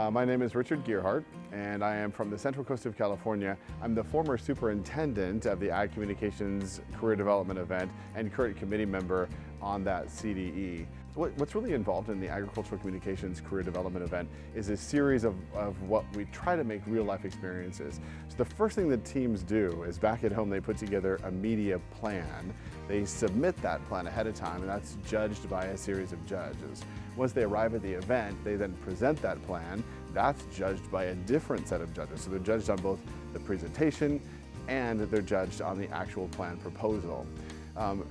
My name is Richard Gearhart, and I am from the Central Coast of California. I'm the former superintendent of the Ag Communications Career Development event and current committee member on that CDE. What's really involved in the Agricultural Communications Career Development event is a series of what we try to make real-life experiences. So the first thing that teams do is back at home they put together a media plan. They submit that plan ahead of time, and that's judged by a series of judges. Once they arrive at the event, they then present that plan. That's judged by a different set of judges. So they're judged on both the presentation and they're judged on the actual plan proposal.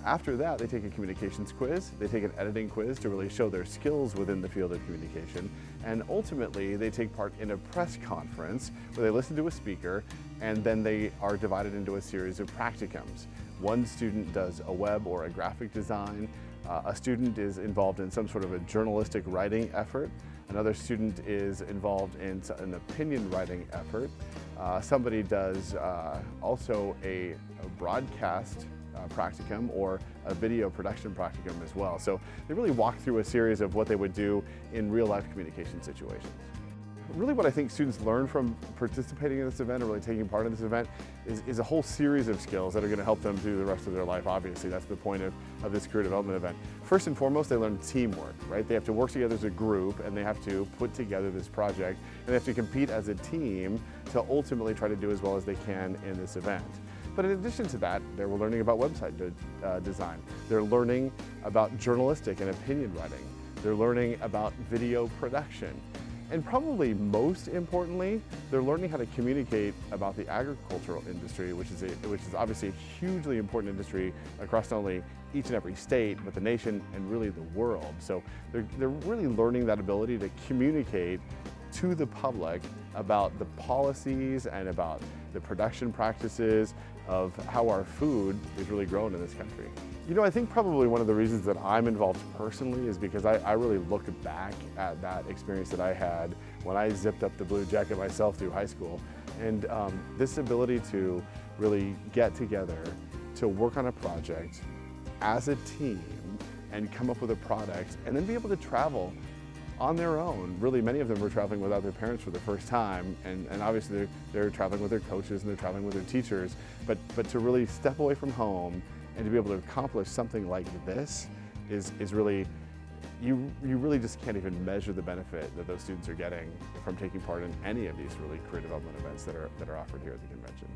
After that, they take a communications quiz, they take an editing quiz to really show their skills within the field of communication, and ultimately they take part in a press conference where they listen to a speaker, and then they are divided into a series of practicums. One student does a web or a graphic design, a student is involved in some sort of a journalistic writing effort, another student is involved in an opinion writing effort, somebody does also a broadcast practicum or a video production practicum as well. So they really walk through a series of what they would do in real life communication situations. Really what I think students learn from participating in this event or really taking part in this event is a whole series of skills that are going to help them through the rest of their life. Obviously, that's the point of this career development event. First and foremost, they learn teamwork, right? They have to work together as a group and they have to put together this project and they have to compete as a team to ultimately try to do as well as they can in this event. But in addition to that, they're learning about website design. They're learning about journalistic and opinion writing. They're learning about video production. And probably most importantly, they're learning how to communicate about the agricultural industry, which is obviously a hugely important industry across not only each and every state, but the nation and really the world. So they're really learning that ability to communicate to the public about the policies and about the production practices of how our food is really grown in this country. You know, I think probably one of the reasons that I'm involved personally is because I really look back at that experience that I had when I zipped up the blue jacket myself through high school. And this ability to really get together, to work on a project as a team and come up with a product and then be able to travel on their own. Really, many of them were traveling without their parents for the first time, and obviously they're traveling with their coaches and they're traveling with their teachers, but to really step away from home and to be able to accomplish something like this is really, you really just can't even measure the benefit that those students are getting from taking part in any of these really career development events that are offered here at the convention.